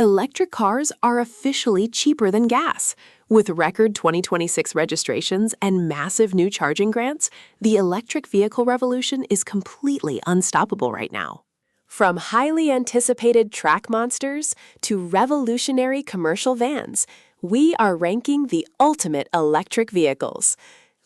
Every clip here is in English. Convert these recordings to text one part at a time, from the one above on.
Electric cars are officially cheaper than gas. With record 2026 registrations and massive new charging grants, the electric vehicle revolution is completely unstoppable right now. From highly anticipated track monsters to revolutionary commercial vans, we are ranking the ultimate electric vehicles.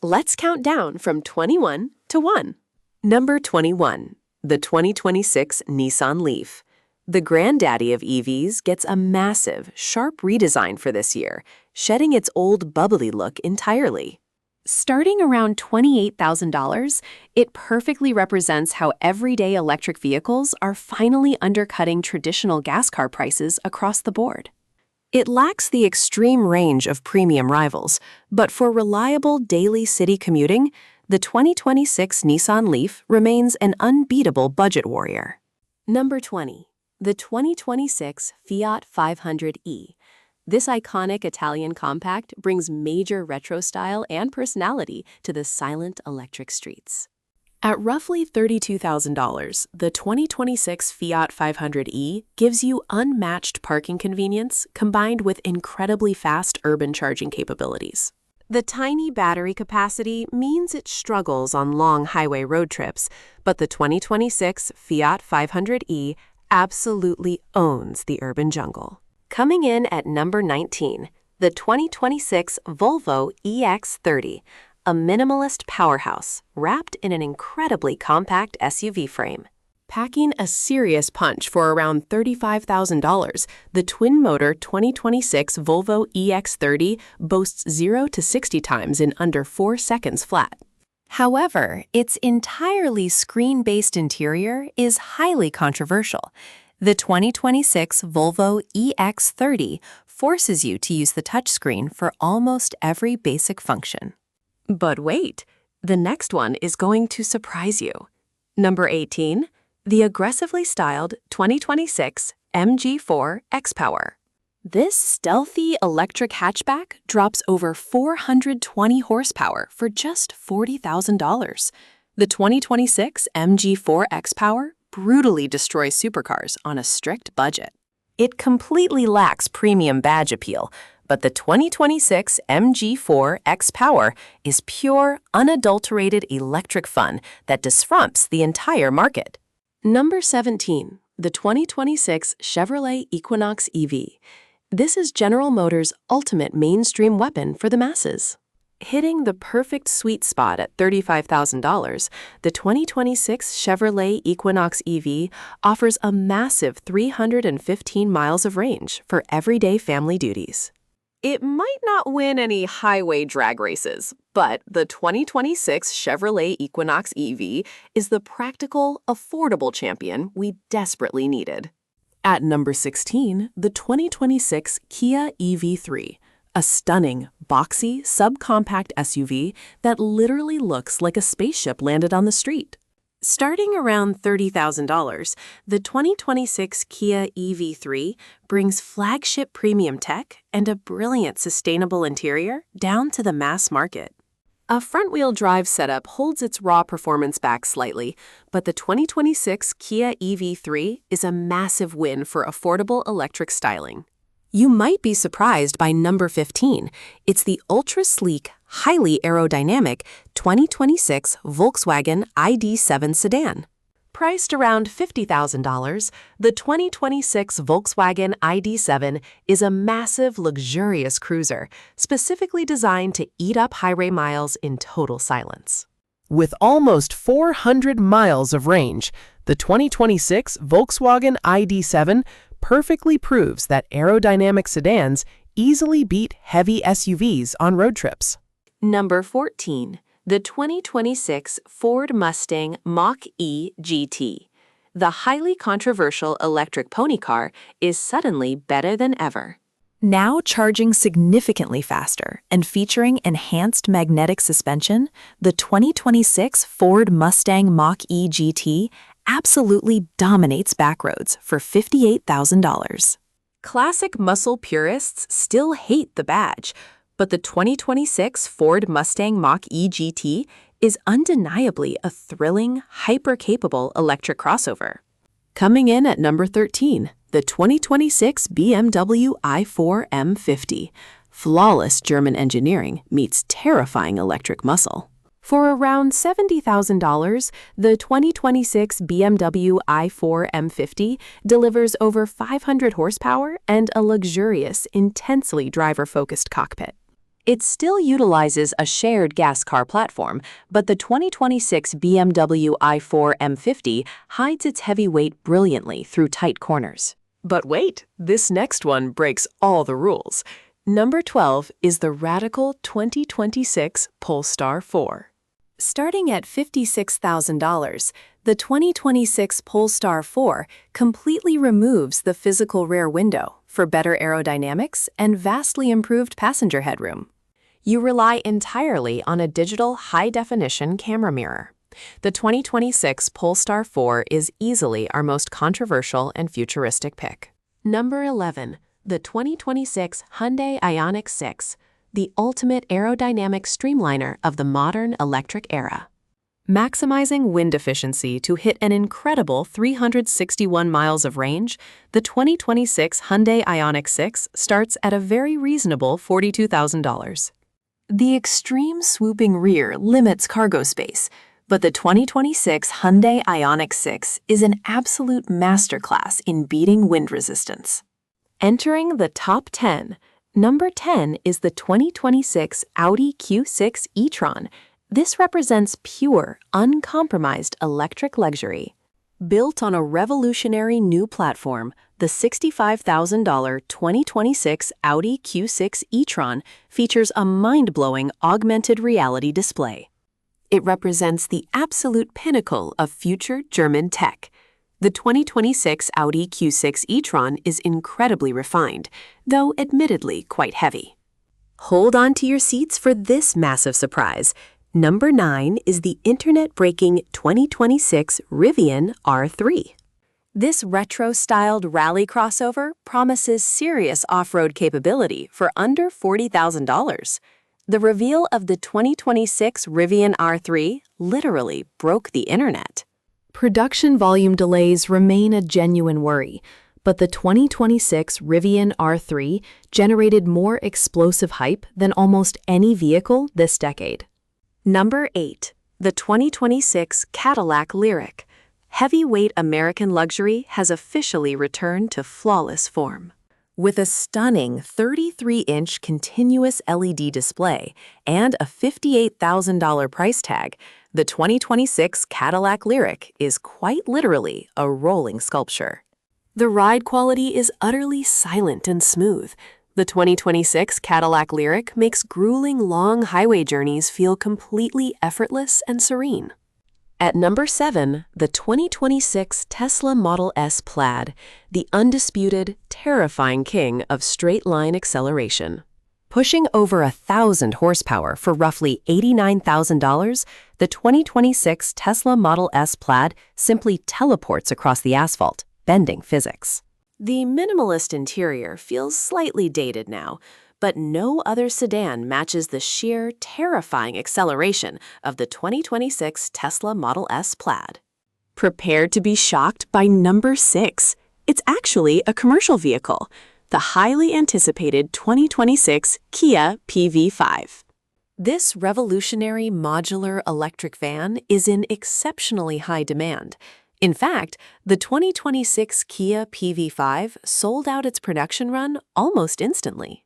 Let's count down from 21 to 1. Number 21, the 2026 Nissan Leaf. The granddaddy of EVs gets a massive, sharp redesign for this year, shedding its old bubbly look entirely. Starting around $28,000, it perfectly represents how everyday electric vehicles are finally undercutting traditional gas car prices across the board. It lacks the extreme range of premium rivals, but for reliable daily city commuting, the 2026 Nissan Leaf remains an unbeatable budget warrior. Number 20. The 2026 Fiat 500e. This iconic Italian compact brings major retro style and personality to the silent electric streets. At roughly $32,000, the 2026 Fiat 500e gives you unmatched parking convenience combined with incredibly fast urban charging capabilities. The tiny battery capacity means it struggles on long highway road trips, but the 2026 Fiat 500e absolutely owns the urban jungle. Coming in at number 19, the 2026 Volvo EX30, a minimalist powerhouse wrapped in an incredibly compact SUV frame. Packing a serious punch for around $35,000, the twin-motor 2026 Volvo EX30 boasts 0 to 60 times in under 4 seconds flat. However, its entirely screen-based interior is highly controversial. The 2026 Volvo EX30 forces you to use the touchscreen for almost every basic function. But wait, the next one is going to surprise you. Number 18, the aggressively styled 2026 MG4 XPower. This stealthy electric hatchback drops over 420 horsepower for just $40,000. The 2026 MG4 XPower brutally destroys supercars on a strict budget. It completely lacks premium badge appeal, but the 2026 MG4 XPower is pure, unadulterated electric fun that disrupts the entire market. Number 17, the 2026 Chevrolet Equinox EV. This is General Motors' ultimate mainstream weapon for the masses. Hitting the perfect sweet spot at $35,000, the 2026 Chevrolet Equinox EV offers a massive 315 miles of range for everyday family duties. It might not win any highway drag races, but the 2026 Chevrolet Equinox EV is the practical, affordable champion we desperately needed. At number 16, the 2026 Kia EV3, a stunning, boxy, subcompact SUV that literally looks like a spaceship landed on the street. Starting around $30,000, the 2026 Kia EV3 brings flagship premium tech and a brilliant sustainable interior down to the mass market. A front-wheel drive setup holds its raw performance back slightly, but the 2026 Kia EV3 is a massive win for affordable electric styling. You might be surprised by number 15. It's the ultra-sleek, highly aerodynamic 2026 Volkswagen ID.7 sedan. Priced around $50,000, the 2026 Volkswagen ID.7 is a massive, luxurious cruiser, specifically designed to eat up highway miles in total silence. With almost 400 miles of range, the 2026 Volkswagen ID.7 perfectly proves that aerodynamic sedans easily beat heavy SUVs on road trips. Number 14, the 2026 Ford Mustang Mach-E GT. The highly controversial electric pony car is suddenly better than ever. Now charging significantly faster and featuring enhanced magnetic suspension, the 2026 Ford Mustang Mach-E GT absolutely dominates backroads for $58,000. Classic muscle purists still hate the badge, but the 2026 Ford Mustang Mach-E GT is undeniably a thrilling, hyper-capable electric crossover. Coming in at number 13, the 2026 BMW i4 M50. Flawless German engineering meets terrifying electric muscle. For around $70,000, the 2026 BMW i4 M50 delivers over 500 horsepower and a luxurious, intensely driver-focused cockpit. It still utilizes a shared gas car platform, but the 2026 BMW i4 M50 hides its heavy weight brilliantly through tight corners. But wait, this next one breaks all the rules. Number 12 is the radical 2026 Polestar 4. Starting at $56,000, the 2026 Polestar 4 completely removes the physical rear window for better aerodynamics and vastly improved passenger headroom. You rely entirely on a digital high-definition camera mirror. The 2026 Polestar 4 is easily our most controversial and futuristic pick. Number 11, the 2026 Hyundai Ioniq 6, the ultimate aerodynamic streamliner of the modern electric era. Maximizing wind efficiency to hit an incredible 361 miles of range, the 2026 Hyundai Ioniq 6 starts at a very reasonable $42,000. The extreme swooping rear limits cargo space, but the 2026 Hyundai Ioniq 6 is an absolute masterclass in beating wind resistance. Entering the top 10, number 10 is the 2026 Audi Q6 e-tron. This represents pure, uncompromised electric luxury. Built on a revolutionary new platform, the $65,000 2026 Audi Q6 e-tron features a mind-blowing augmented reality display. It represents the absolute pinnacle of future German tech. The 2026 Audi Q6 e-tron is incredibly refined, though admittedly quite heavy. Hold on to your seats for this massive surprise. Number 9 is the internet-breaking 2026 Rivian R3. This retro-styled rally crossover promises serious off-road capability for under $40,000. The reveal of the 2026 Rivian R3 literally broke the internet. Production volume delays remain a genuine worry, but the 2026 Rivian R3 generated more explosive hype than almost any vehicle this decade. Number 8, the 2026 Cadillac Lyriq. Heavyweight American luxury has officially returned to flawless form. With a stunning 33-inch continuous LED display and a $58,000 price tag, the 2026 Cadillac Lyriq is quite literally a rolling sculpture. The ride quality is utterly silent and smooth. The 2026 Cadillac Lyriq makes grueling long highway journeys feel completely effortless and serene. At number 7, the 2026 Tesla Model S Plaid, the undisputed, terrifying king of straight-line acceleration. Pushing over 1,000 horsepower for roughly $89,000, the 2026 Tesla Model S Plaid simply teleports across the asphalt, bending physics. The minimalist interior feels slightly dated now, but no other sedan matches the sheer, terrifying acceleration of the 2026 Tesla Model S Plaid. Prepare to be shocked by number 6. It's actually a commercial vehicle, the highly anticipated 2026 Kia PV5. This revolutionary modular electric van is in exceptionally high demand. In fact, the 2026 Kia PV5 sold out its production run almost instantly.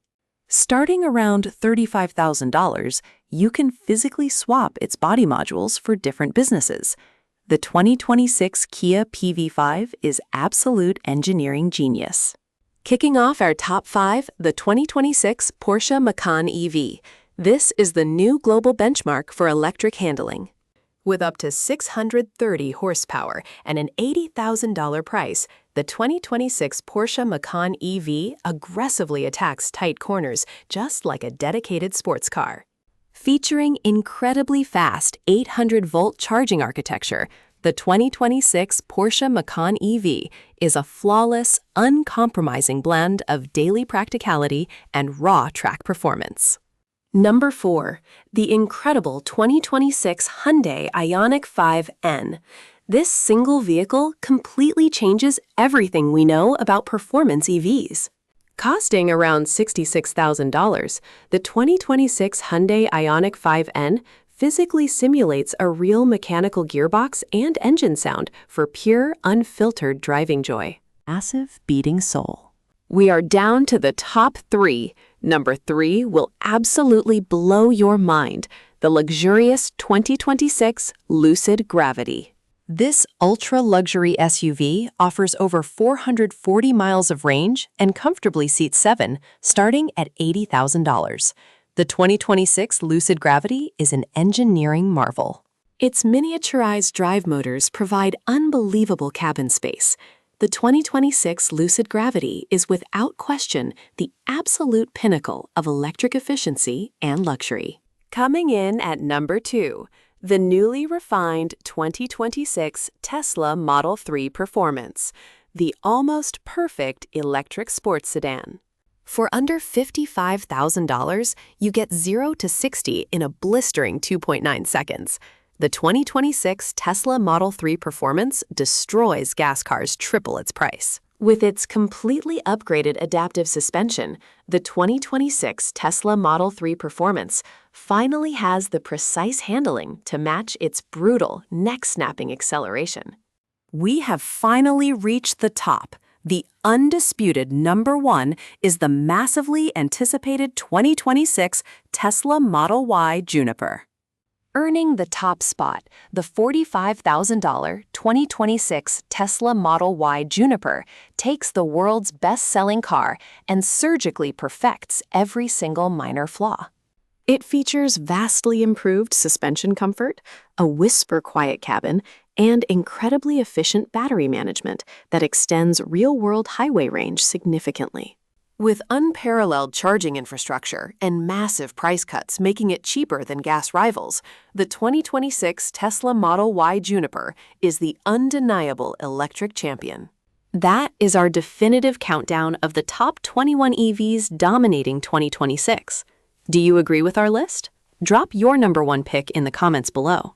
Starting around $35,000, you can physically swap its body modules for different businesses. The 2026 Kia PV5 is absolute engineering genius. Kicking off our top 5, the 2026 Porsche Macan EV. This is the new global benchmark for electric handling. With up to 630 horsepower and an $80,000 price, the 2026 Porsche Macan EV aggressively attacks tight corners just like a dedicated sports car. Featuring incredibly fast 800-volt charging architecture, the 2026 Porsche Macan EV is a flawless, uncompromising blend of daily practicality and raw track performance. Number 4, the incredible 2026 Hyundai Ioniq 5N. This single vehicle completely changes everything we know about performance EVs. Costing around $66,000, the 2026 Hyundai Ioniq 5N physically simulates a real mechanical gearbox and engine sound for pure, unfiltered driving joy. Massive beating soul. We are down to the top 3. Number 3 will absolutely blow your mind: the luxurious 2026 Lucid Gravity. This ultra-luxury SUV offers over 440 miles of range and comfortably seats 7, starting at $80,000. The 2026 Lucid Gravity is an engineering marvel. Its miniaturized drive motors provide unbelievable cabin space. The 2026 Lucid Gravity is without question the absolute pinnacle of electric efficiency and luxury. Coming in at number 2, the newly refined 2026 Tesla Model 3 Performance, the almost perfect electric sports sedan. For under $55,000, you get 0 to 60 in a blistering 2.9 seconds. The 2026 Tesla Model 3 Performance destroys gas cars triple its price. With its completely upgraded adaptive suspension, the 2026 Tesla Model 3 Performance finally has the precise handling to match its brutal, neck-snapping acceleration. We have finally reached the top. The undisputed number 1 is the massively anticipated 2026 Tesla Model Y Juniper. Earning the top spot, the $45,000 2026 Tesla Model Y Juniper takes the world's best-selling car and surgically perfects every single minor flaw. It features vastly improved suspension comfort, a whisper-quiet cabin, and incredibly efficient battery management that extends real-world highway range significantly. With unparalleled charging infrastructure and massive price cuts making it cheaper than gas rivals, the 2026 Tesla Model Y Juniper is the undeniable electric champion. That is our definitive countdown of the top 21 EVs dominating 2026. Do you agree with our list? Drop your number 1 pick in the comments below.